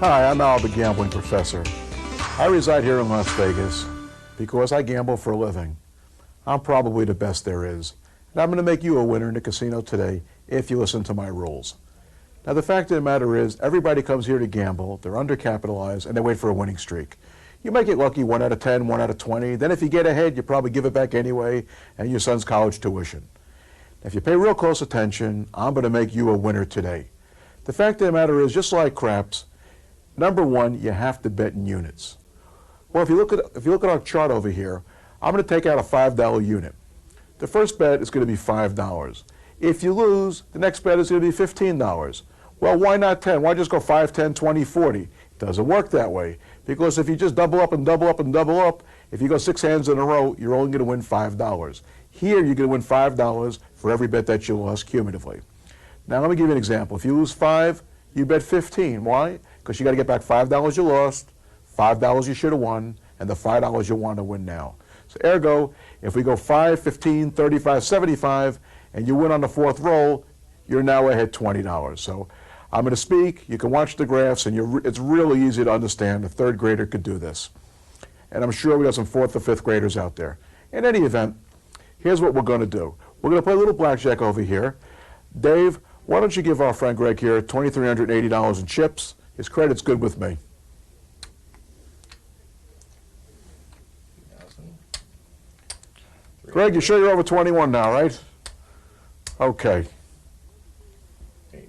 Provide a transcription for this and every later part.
Hi, I'm Al, the Gambling Professor. I reside here in Las Vegas because I gamble for a living. I'm probably the best there is, and I'm going to make you a winner in the casino today if you listen to my rules. Now, the fact of the matter is, everybody comes here to gamble, they're undercapitalized, and they wait for a winning streak. You might get lucky 1 out of 10, 1 out of 20. Then if you get ahead, you probably give it back anyway, and your son's college tuition. If you pay real close attention, I'm going to make you a winner today. The fact of the matter is, just like craps, number one, you have to bet in units. Well, if you look at our chart over here, I'm going to take out a $5 unit. The first bet is going to be $5. If you lose, the next bet is going to be $15. Well, why not 10? Why just go 5, 10, 20, 40? It doesn't work that way, because if you just double up and double up and double up, if you go 6 hands in a row, you're only going to win $5. Here, you're going to win $5 for every bet that you lost cumulatively. Now, let me give you an example. If you lose 5, you bet 15. Why? Because you got to get back $5 you lost, $5 you should have won, and the $5 you want to win now. So ergo, if we go 5, 15, 35, 75, and you win on the fourth roll, you're now ahead $20. So I'm going to speak, you can watch the graphs, and it's really easy to understand. A third grader could do this. And I'm sure we got some fourth or fifth graders out there. In any event, here's what we're going to do. We're going to play a little blackjack over here. Dave, why don't you give our friend Greg here $2,380 in chips? His credit's good with me. Greg, you sure you're over 21 now, right? Okay. All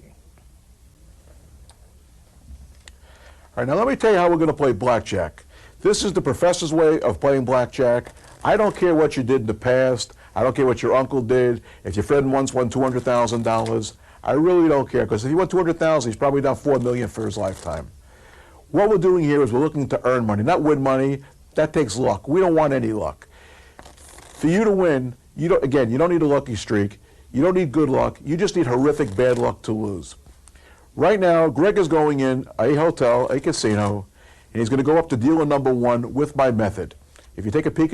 right, now let me tell you how we're going to play blackjack. This is the professor's way of playing blackjack. I don't care what you did in the past. I don't care what your uncle did. If your friend once won $200,000, I really don't care, because if he won $200,000, he's probably done $4 million for his lifetime. What we're doing here is we're looking to earn money, not win money. That takes luck. We don't want any luck. For you to win, you don't need a lucky streak. You don't need good luck. You just need horrific bad luck to lose. Right now, Greg is going in a hotel, a casino, and he's going to go up to dealer number 1 with my method. If you take a peek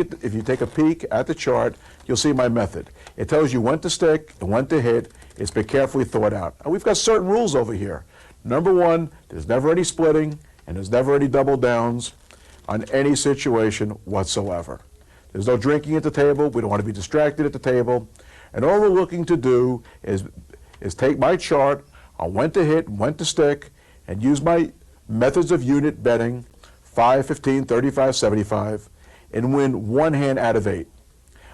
at the chart, you'll see my method. It tells you when to stick and when to hit. It's been carefully thought out. And we've got certain rules over here. Number 1, there's never any splitting, and there's never any double downs on any situation whatsoever. There's no drinking at the table. We don't want to be distracted at the table. And all we're looking to do is take my chart on when to hit, when to stick, and use my methods of unit betting, 5, 15, 35, 75, and win 1 hand out of 8.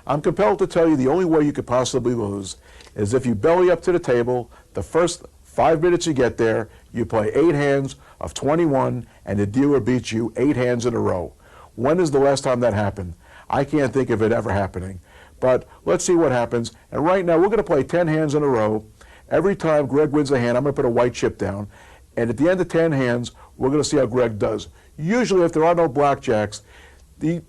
I'm compelled to tell you the only way you could possibly lose is if you belly up to the table. The first 5 minutes you get there, you play 8 hands of 21, and the dealer beats you 8 hands in a row. When is the last time that happened? I can't think of it ever happening. But let's see what happens. And right now, we're going to play 10 hands in a row. Every time Greg wins a hand, I'm going to put a white chip down. And at the end of 10 hands, we're going to see how Greg does. Usually, if there are no blackjacks, the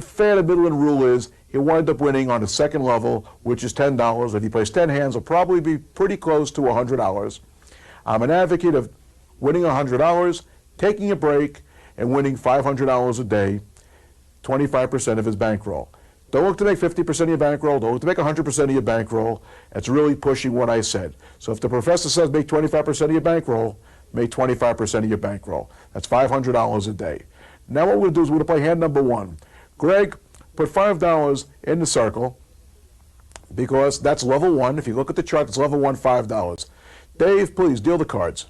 fair to middling rule is he'll wind up winning on the second level, which is $10. If he plays 10 hands, he'll probably be pretty close to $100. I'm an advocate of winning $100, taking a break, and winning $500 a day, 25% of his bankroll. Don't look to make 50% of your bankroll. Don't look to make 100% of your bankroll. It's really pushing what I said. So if the professor says make 25% of your bankroll, make 25% of your bankroll. That's $500 a day. Now what we're going to do is we're going to play hand number 1. Greg, put $5 in the circle, because that's level 1. If you look at the chart, it's level 1, $5. Dave, please, deal the cards.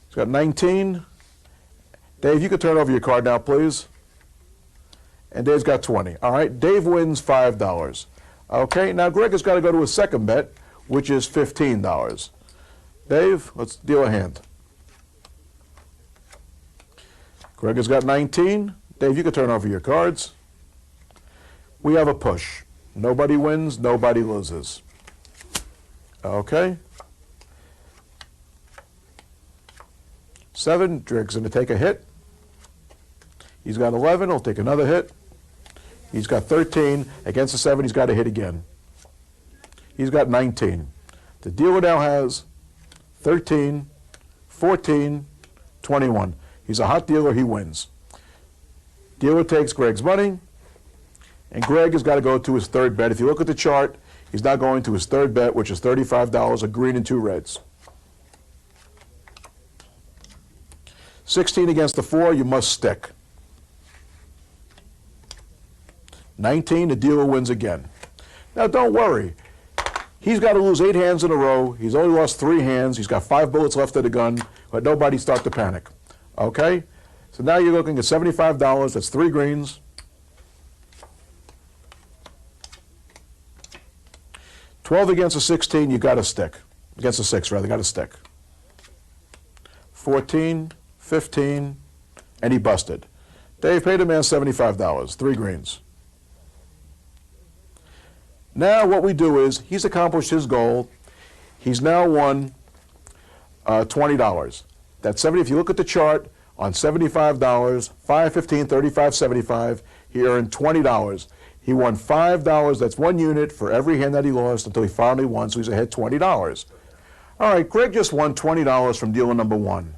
He's got 19. Dave, you can turn over your card now, please. And Dave's got 20. All right, Dave wins $5. Okay, now Greg has got to go to his second bet, which is $15. Dave, let's deal a hand. Greg has got 19. Dave, you can turn over your cards. We have a push. Nobody wins, nobody loses. Okay. 7, Greg's going to take a hit. He's got 11, he'll take another hit. He's got 13. Against the 7, he's got to hit again. He's got 19. The dealer now has 13, 14, 21. He's a hot dealer, he wins. Dealer takes Greg's money, and Greg has got to go to his third bet. If you look at the chart, he's now going to his third bet, which is $35, a green and 2 reds. 16 against the 4, you must stick. 19, the dealer wins again. Now don't worry. He's got to lose 8 hands in a row. He's only lost 3 hands. He's got 5 bullets left of the gun, but nobody start to panic. Okay? So now you're looking at $75. That's 3 greens. 12 against a 16, you got to stick. Against a 6, rather, got to stick. 14, 15, and he busted. Dave paid the man $75, 3 greens. Now what we do is, he's accomplished his goal. He's now won $20. That's 70. If you look at the chart, on $75, 5, 15, 35, 75, he earned $20. He won $5. That's 1 unit for every hand that he lost until he finally won, so he's ahead $20. All right, Greg just won $20 from dealer number 1.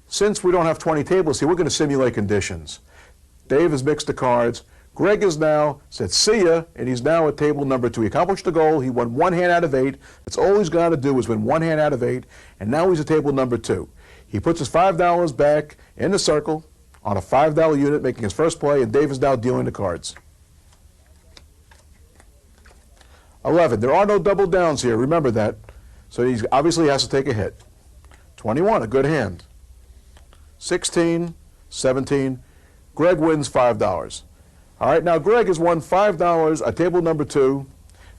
Since we don't have 20 tables here, we're going to simulate conditions. Dave has mixed the cards. Greg is now said see ya, and he's now at table number 2. He accomplished the goal. He won 1 hand out of 8. That's all he's got to do is win 1 hand out of 8, and now he's at table number 2. He puts his $5 back in the circle on a $5 unit, making his first play, and Dave is now dealing the cards. 11. There are no double downs here. Remember that. So he obviously has to take a hit. 21, a good hand. 16, 17. Greg wins $5. All right, now Greg has won $5 at table number 2.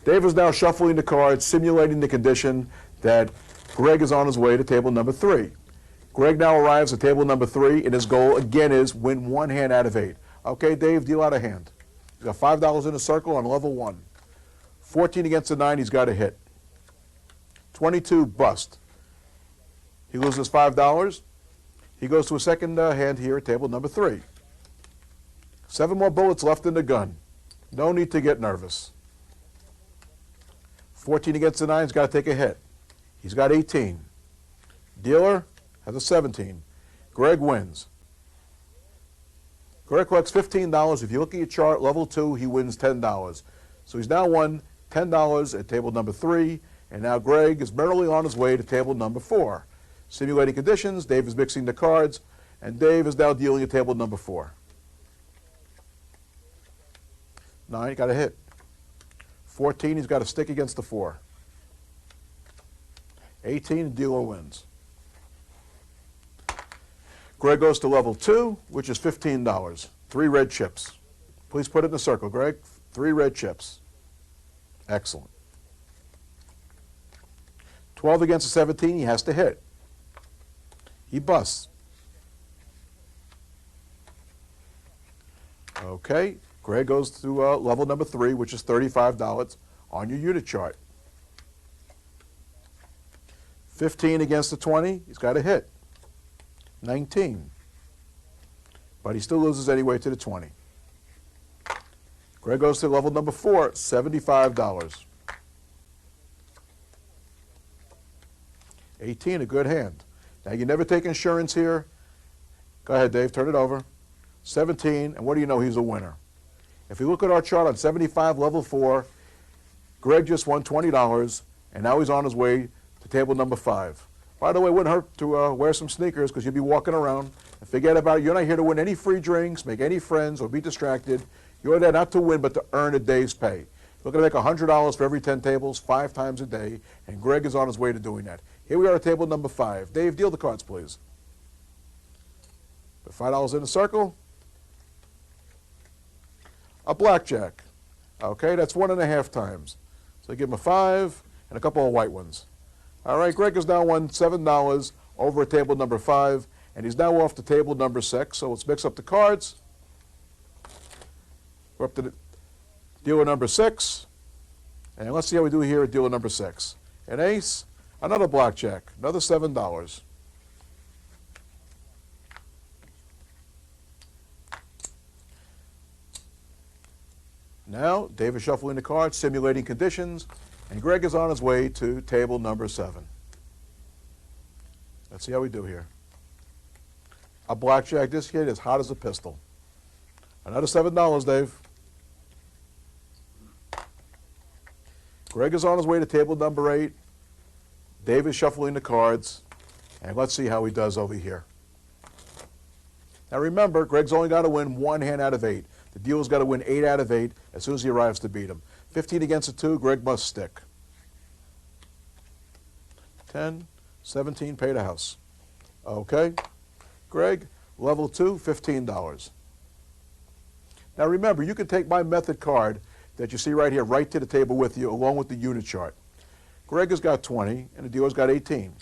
Dave is now shuffling the cards, simulating the condition that Greg is on his way to table number 3. Greg now arrives at table number 3, and his goal again is win 1 hand out of 8. Okay, Dave, deal out a hand. He's got $5 in a circle on level 1. 14 against a 9, he's got a hit. 22, bust. He loses $5. He goes to a second hand here at table number 3. 7 more bullets left in the gun. No need to get nervous. 14 against the 9, he's got to take a hit. He's got 18. Dealer has a 17. Greg wins. Greg collects $15. If you look at your chart, level 2, he wins $10. So he's now won $10 at table number 3, and now Greg is merrily on his way to table number 4. Simulating conditions, Dave is mixing the cards, and Dave is now dealing at table number 4. 9, he got a hit. 14, he's got a stick against the 4. 18, the dealer wins. Greg goes to level 2, which is $15. 3 red chips. Please put it in the circle, Greg. 3 red chips. Excellent. 12 against a 17, he has to hit. He busts. Okay, Greg goes to level number 3, which is $35 on your unit chart. 15 against the 20, he's got a hit. 19. But he still loses anyway to the 20. Greg goes to level number 4, $75. 18, a good hand. Now you never take insurance here. Go ahead, Dave, turn it over. 17, and what do you know, he's a winner. If you look at our chart on 75, level 4, Greg just won $20, and now he's on his way to table number 5. By the way, it wouldn't hurt to wear some sneakers because you'll be walking around. And forget about it. You're not here to win any free drinks, make any friends, or be distracted. You're there not to win, but to earn a day's pay. You're going to make $100 for every 10 tables, 5 times a day, and Greg is on his way to doing that. Here we are at table number 5. Dave, deal the cards, please. Put $5 in a circle. A blackjack. Okay, that's 1.5 times. So give him a 5 and a couple of white ones. All right, Greg has now won $7 over at table number 5, and he's now off to table number 6. So let's mix up the cards. We're up to the dealer number 6, and let's see how we do here at dealer number 6. An ace, another blackjack, another $7. Now, Dave is shuffling the cards, simulating conditions, and Greg is on his way to table number 7. Let's see how we do here. A blackjack, this hit is hot as a pistol. Another $7, Dave. Greg is on his way to table number 8. Dave is shuffling the cards, and let's see how he does over here. Now remember, Greg's only got to win one hand out of 8. The dealer's got to win 8 out of 8 as soon as he arrives to beat him. 15 against a 2, Greg must stick. 10, 17, pay the house. Okay, Greg, level 2, $15. Now remember, you can take my method card that you see right here right to the table with you along with the unit chart. Greg has got 20 and the dealer's got 18.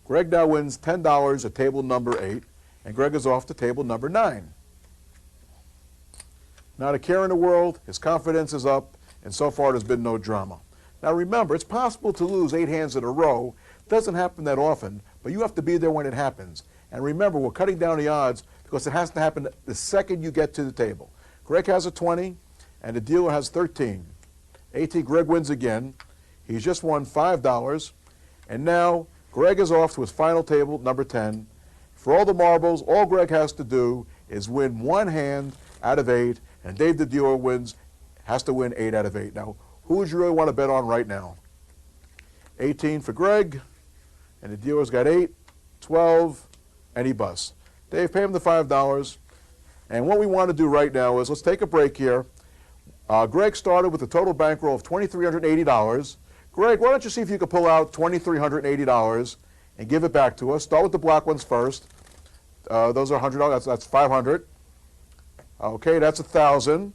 Greg now wins $10 at table number 8 and Greg is off to table number 9. Not a care in the world, his confidence is up, and so far there's been no drama. Now remember, it's possible to lose 8 hands in a row. Doesn't happen that often, but you have to be there when it happens. And remember, we're cutting down the odds because it has to happen the second you get to the table. Greg has a 20, and the dealer has 13. 18, Greg wins again. He's just won $5, and now Greg is off to his final table, number 10. For all the marbles, all Greg has to do is win one hand out of 8, and Dave the dealer has to win 8 out of 8. Now, who would you really want to bet on right now? 18 for Greg, and the dealer's got 8, 12, and he busts. Dave, pay him the $5. And what we want to do right now is, let's take a break here. Greg started with a total bankroll of $2,380. Greg, why don't you see if you can pull out $2,380 and give it back to us. Start with the black ones first. Those are $100, that's $500. Okay, that's $1,000.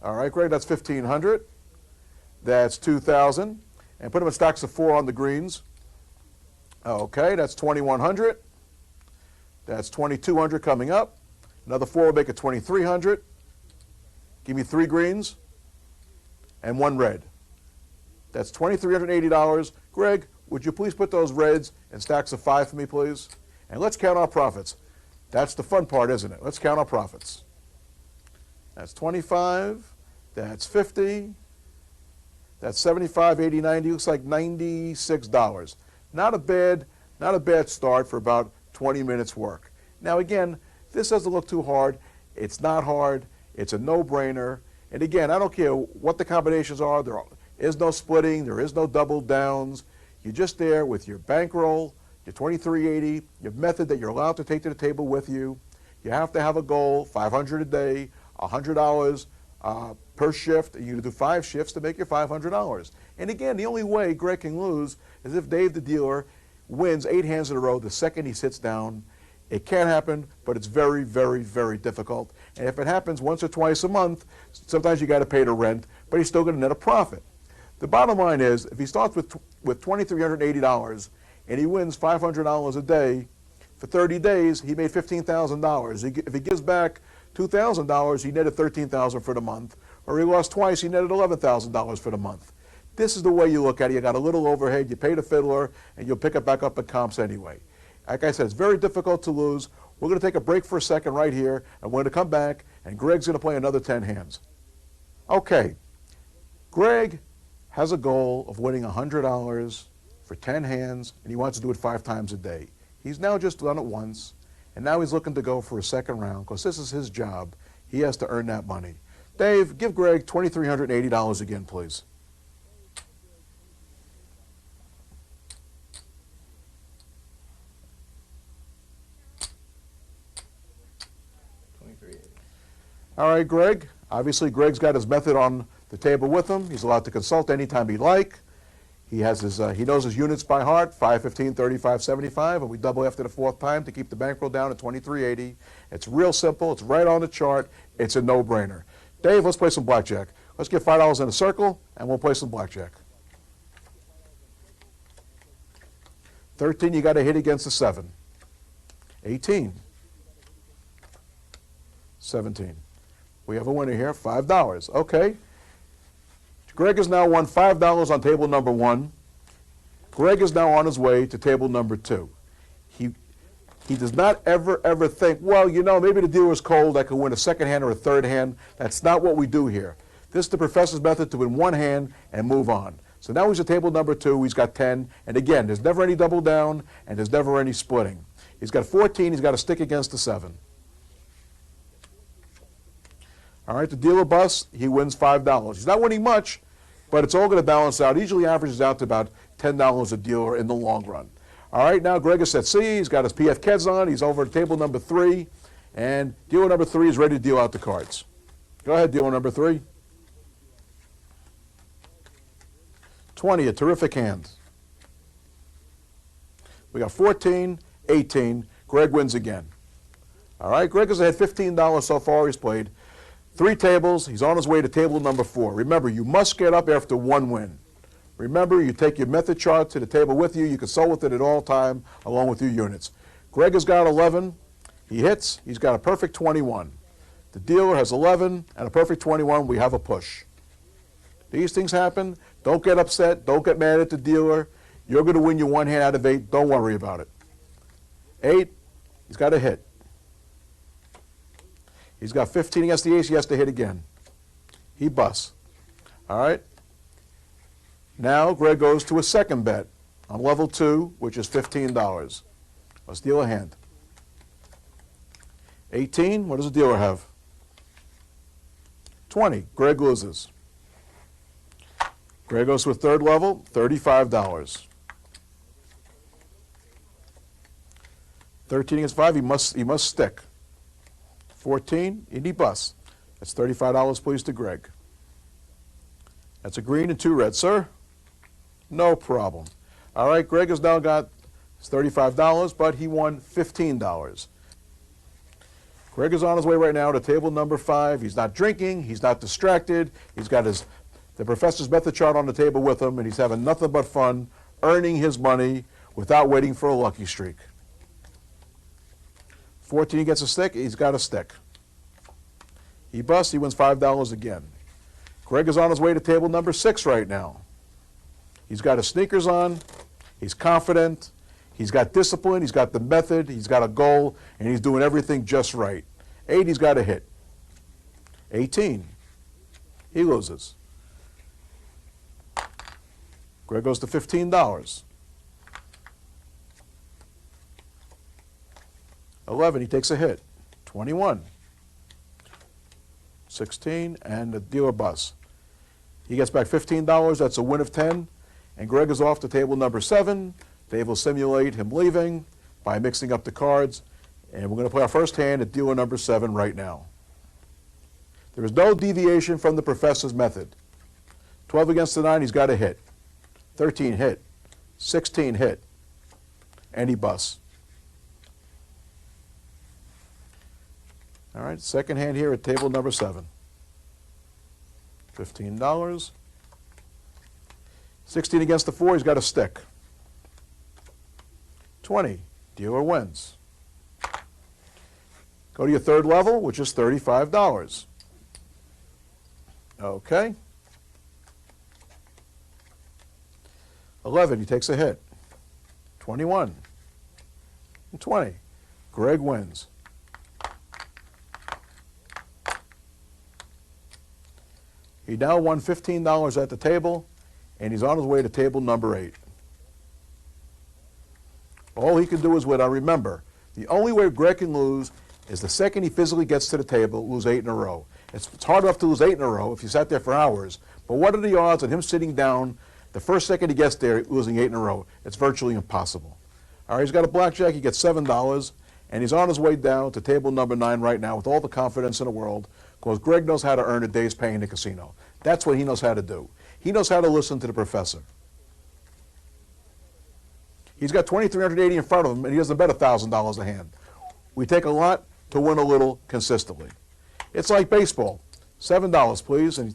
All right, Greg, that's $1,500. That's $2,000. And put them in stacks of 4 on the greens. Okay, that's $2,100. That's $2,200 coming up. Another 4 will make it $2,300. Give me 3 greens and 1 red. That's $2,380. Greg, would you please put those reds in stacks of 5 for me, please? And let's count our profits. That's the fun part, isn't it? Let's count our profits. That's 25. That's 50. That's 75, 80, 90. Looks like $96. Not a bad start for about 20 minutes work. Now again, this doesn't look too hard. It's not hard. It's a no-brainer. And again, I don't care what the combinations are. There is no splitting. There is no double downs. You're just there with your bankroll, your 2380, your method that you're allowed to take to the table with you. You have to have a goal, $500 a day, $100 per shift. And you do 5 shifts to make your $500. And again, the only way Greg can lose is if Dave the dealer wins 8 hands in a row the second he sits down. It can happen, but it's very, very, very difficult. And if it happens once or twice a month, sometimes you got to pay the rent, but he's still going to net a profit. The bottom line is, if he starts with $2,380 and he wins $500 a day, for 30 days, he made $15,000. If he gives back $2,000, he netted $13,000 for the month. Or he lost twice, he netted $11,000 for the month. This is the way you look at it. You got a little overhead, you pay the fiddler, and you'll pick it back up at comps anyway. Like I said, it's very difficult to lose. We're going to take a break for a second right here, and we're going to come back, and Greg's going to play another 10 hands. Okay, Greg has a goal of winning $100 for 10 hands, and he wants to do it 5 times a day. He's now just done it once, and now he's looking to go for a second round, because this is his job. He has to earn that money. Dave, give Greg $2,380 again, please. All right, Greg. Obviously, Greg's got his method on the table with him. He's allowed to consult anytime he'd like. He has his, he knows his units by heart, 5, 15, 35, 75, and we double after the 4th time to keep the bankroll down at 2380. It's real simple. It's right on the chart. It's a no-brainer. Dave, let's play some blackjack. Let's get $5 in a circle, and we'll play some blackjack. 13, you got to hit against the 7. 18. 17. We have a winner here, $5. Okay. Greg has now won $5 on table number 1. Greg is now on his way to table number 2. He does not ever think, well, you know, maybe the dealer is cold, I could win a second hand or a third hand. That's not what we do here. This is the professor's method to win one hand and move on. So now he's at table number 2, he's got 10, and again, there's never any double down, and there's never any splitting. He's got 14, he's got to stick against the 7. All right, the dealer busts, he wins $5. He's not winning much, but it's all going to balance out. Usually averages out to about $10 a dealer in the long run. All right, now Greg is at C. He's got his PF Keds on. He's over at table number 3. And dealer number 3 is ready to deal out the cards. Go ahead, dealer number 3. 20, a terrific hand. We got 14, 18. Greg wins again. All right, Greg has had $15 so far. He's played 3 tables. He's on his way to table number 4. Remember, you must get up after 1 win. Remember, you take your method chart to the table with you. You consult with it at all time, along with your units. Greg has got 11. He hits. He's got a perfect 21. The dealer has 11 and a perfect 21. We have a push. These things happen. Don't get upset. Don't get mad at the dealer. You're going to win your 1 hand out of 8. Don't worry about it. 8, he's got a hit. He's got 15 against the ace. He has to hit again. He busts. All right? Now Greg goes to a second bet on level 2, which is $15. Let's deal a hand. 18, what does the dealer have? 20, Greg loses. Greg goes to a third level, $35. 13 against 5, he must stick. 14, and he busts. That's $35, please, to Greg. That's a green and 2 red, sir. No problem. All right, Greg has now got his $35, but he won $15. Greg is on his way right now to table number 5. He's not drinking. He's not distracted. He's got the professor's method chart on the table with him, and he's having nothing but fun earning his money without waiting for a lucky streak. 14 gets a stick. He's got a stick. He busts. He wins $5 again. Greg is on his way to table number 6 right now. He's got his sneakers on. He's confident. He's got discipline. He's got the method. He's got a goal, and he's doing everything just right. 8, he's got a hit. 18, he loses. Greg goes to $15. 11, he takes a hit. 21. 16, and the dealer busts. He gets back $15. That's a win of 10. And Greg is off to table number 7. Dave will simulate him leaving by mixing up the cards. And we're going to play our first hand at dealer number 7 right now. There is no deviation from the professor's method. 12 against the 9, he's got a hit. 13 hit. 16 hit. And he busts. All right, second hand here at table number 7. $15. 16 against the 4, he's got a stick. 20, dealer wins. Go to your third level, which is $35. Okay. 11, he takes a hit. 21. And 20. Greg wins. He now won $15 at the table, and he's on his way to table number 8. All he can do is win. Now remember, the only way Greg can lose is the second he physically gets to the table, lose 8 in a row. It's hard enough to lose 8 in a row if you sat there for hours, but what are the odds of him sitting down the first second he gets there, losing 8 in a row? It's virtually impossible. All right, he's got a blackjack, he gets $7, and he's on his way down to table number 9 right now with all the confidence in the world, because Greg knows how to earn a day's pay in the casino. That's what he knows how to do. He knows how to listen to the professor. He's got $2,380 in front of him, and he doesn't bet $1,000 a hand. We take a lot to win a little consistently. It's like baseball. $7, please, and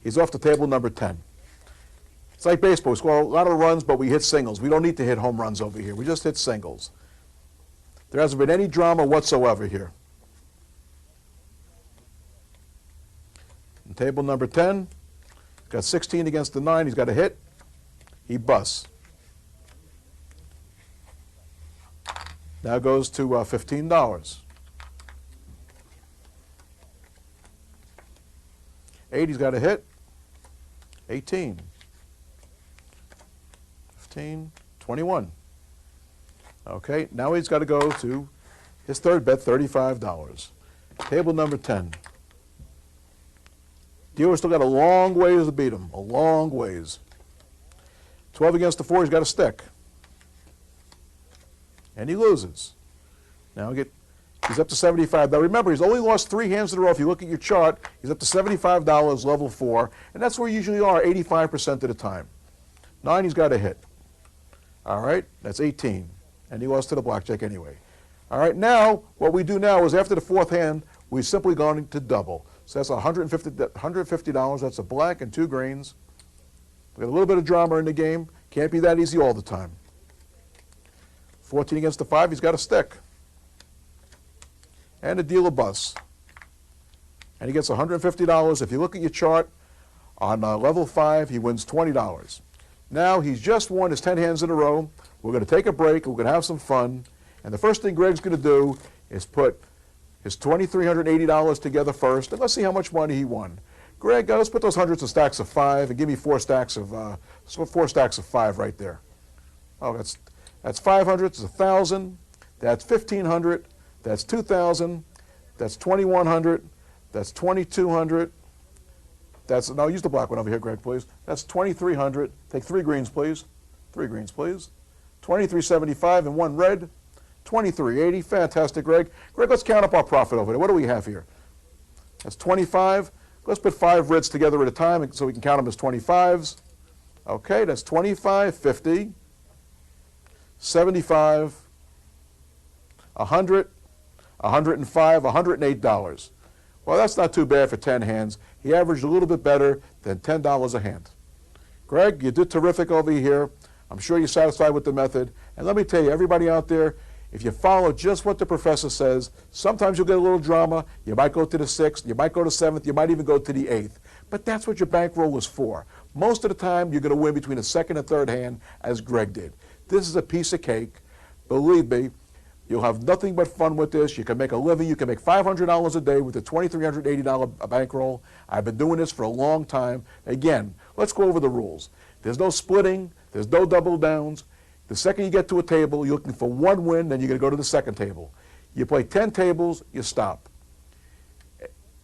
he's off to table number 10. It's like baseball. We score a lot of runs, but we hit singles. We don't need to hit home runs over here. We just hit singles. There hasn't been any drama whatsoever here. And table number 10, got 16 against the 9. He's got a hit. He busts. Now goes to $15. 8, he's got a hit. 18. 15, 21. Okay, now he's got to go to his third bet, $35. Table number 10. Dealer's still got a long ways to beat him, a long ways. 12 against the 4, he's got a stick. And he loses. Now He's up to $75. Now remember, he's only lost 3 hands in a row. If you look at your chart, he's up to $75, level 4, and that's where you usually are 85% of the time. 9, he's got a hit. All right, that's 18, and he lost to the blackjack anyway. All right, now, what we do now is after the 4th hand, we're simply going to double. So that's $150, that's a black and 2 greens. We got a little bit of drama in the game. Can't be that easy all the time. 14 against the 5, he's got a stick. And a deal of bus. And he gets $150. If you look at your chart, on level 5, he wins $20. Now, he's just won his 10 hands in a row. We're going to take a break. We're going to have some fun. And the first thing Greg's going to do is put his $2,380 together first, and let's see how much money he won. Greg, let's put those hundreds of stacks of 5 and give me 4 stacks of 5 right there. Oh, that's 500. It's 1,000. That's 1,500. That's 2,000. That's 2,100. That's 2,200. No, use the black one over here, Greg, please. That's 2,300. Take 3 greens, please. 3 greens, please. 2,375 and 1 red. 2,380. Fantastic, Greg. Greg, let's count up our profit over there. What do we have here? That's 25. Let's put 5 reds together at a time so we can count them as 25s. Okay, that's 25, 50, 75, 100, 105, $108. Well, that's not too bad for 10 hands. He averaged a little bit better than $10 a hand. Greg, you did terrific over here. I'm sure you're satisfied with the method. And let me tell you, everybody out there, if you follow just what the professor says, sometimes you'll get a little drama. You might go to the 6th, you might go to 7th, you might even go to the 8th. But that's what your bankroll is for. Most of the time, you're going to win between the 2nd and 3rd hand, as Greg did. This is a piece of cake. Believe me, you'll have nothing but fun with this. You can make a living. You can make $500 a day with a $2,380 bankroll. I've been doing this for a long time. Again, let's go over the rules. There's no splitting. There's no double downs. The second you get to a table, you're looking for 1 win, then you're going to go to the 2nd table. You play 10 tables, you stop.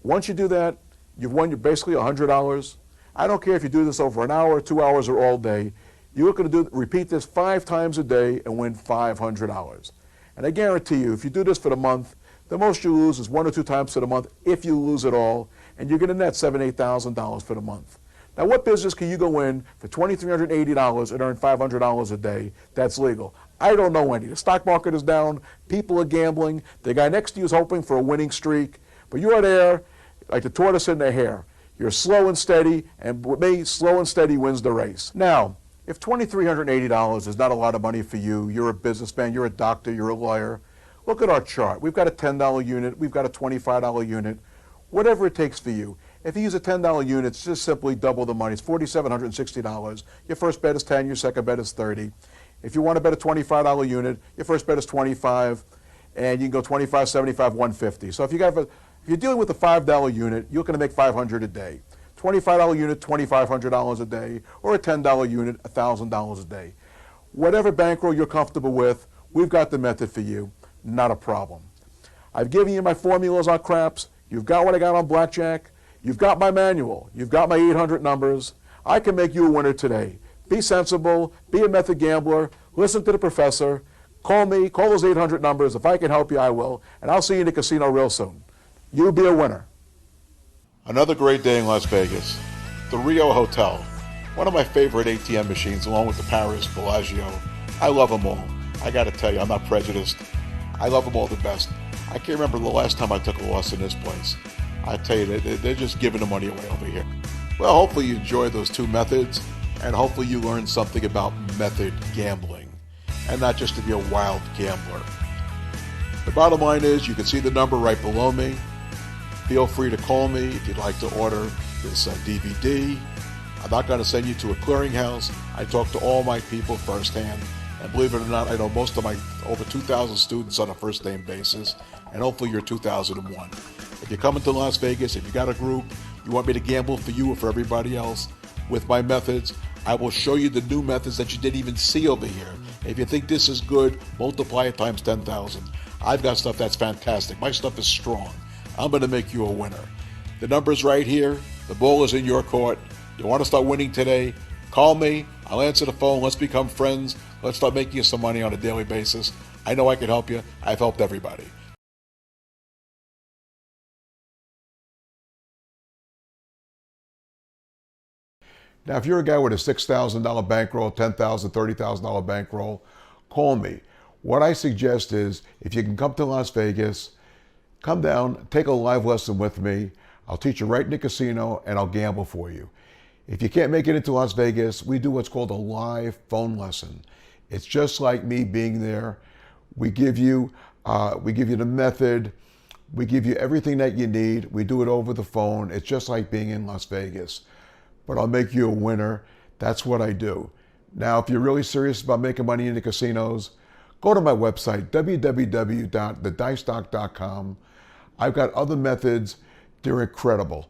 Once you do that, you've won basically $100. I don't care if you do this over an hour, 2 hours, or all day. You're looking to repeat this 5 times a day and win $500. And I guarantee you, if you do this for the month, the most you lose is 1 or 2 times for the month, if you lose at all, and you're going to net $7,000, $8,000 for the month. Now, what business can you go in for $2,380 and earn $500 a day that's legal? I don't know any. The stock market is down. People are gambling. The guy next to you is hoping for a winning streak. But you're there like the tortoise in the hare. You're slow and steady, and with me, slow and steady wins the race. Now, if $2,380 is not a lot of money for you, you're a businessman, you're a doctor, you're a lawyer, look at our chart. We've got a $10 unit. We've got a $25 unit. Whatever it takes for you. If you use a $10 unit, it's just simply double the money. It's $4,760. Your first bet is 10, your second bet is 30. If you want to bet a $25 unit, your first bet is 25, and you can go 25, 75, 150. So if you're dealing with a $5 unit, you're going to make $500 a day. $25 unit, $2,500 a day, or a $10 unit, $1,000 a day. Whatever bankroll you're comfortable with, we've got the method for you. Not a problem. I've given you my formulas on craps. You've got what I got on blackjack. You've got my manual. You've got my 800 numbers. I can make you a winner today. Be sensible. Be a method gambler. Listen to the professor. Call me. Call those 800 numbers. If I can help you, I will. And I'll see you in the casino real soon. You'll be a winner. Another great day in Las Vegas. The Rio Hotel. One of my favorite ATM machines, along with the Paris, Bellagio. I love them all. I got to tell you, I'm not prejudiced. I love them all the best. I can't remember the last time I took a loss in this place. I tell you, they're just giving the money away over here. Well, hopefully you enjoy those 2 methods, and hopefully you learn something about method gambling, and not just to be a wild gambler. The bottom line is, you can see the number right below me. Feel free to call me if you'd like to order this DVD. I'm not going to send you to a clearinghouse. I talk to all my people firsthand, and believe it or not, I know most of my over 2,000 students on a first-name basis, and hopefully you're 2001. If you're coming to Las Vegas, if you got a group, you want me to gamble for you or for everybody else with my methods, I will show you the new methods that you didn't even see over here. If you think this is good, multiply it times 10,000. I've got stuff that's fantastic. My stuff is strong. I'm going to make you a winner. The number's right here. The ball is in your court. You want to start winning today? Call me. I'll answer the phone. Let's become friends. Let's start making you some money on a daily basis. I know I can help you. I've helped everybody. Now, if you're a guy with a $6,000 bankroll, $10,000, $30,000 bankroll, call me. What I suggest is, if you can come to Las Vegas, come down, take a live lesson with me. I'll teach you right in the casino, and I'll gamble for you. If you can't make it into Las Vegas, we do what's called a live phone lesson. It's just like me being there. We give you the method. We give you everything that you need. We do it over the phone. It's just like being in Las Vegas. But I'll make you a winner. That's what I do. Now, if you're really serious about making money in the casinos, go to my website, www.thedicedoc.com. I've got other methods. They're incredible.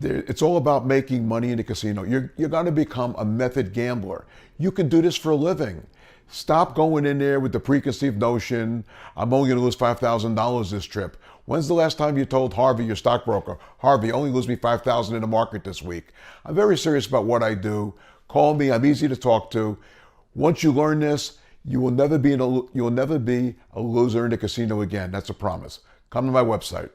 It's all about making money in the casino. You're going to become a method gambler. You can do this for a living. Stop going in there with the preconceived notion, I'm only going to lose $5,000 this trip. When's the last time you told Harvey, your stockbroker, Harvey, only lose me $5,000 in the market this week? I'm very serious about what I do. Call me. I'm easy to talk to. Once you learn this, you will never be a loser in the casino again. That's a promise. Come to my website.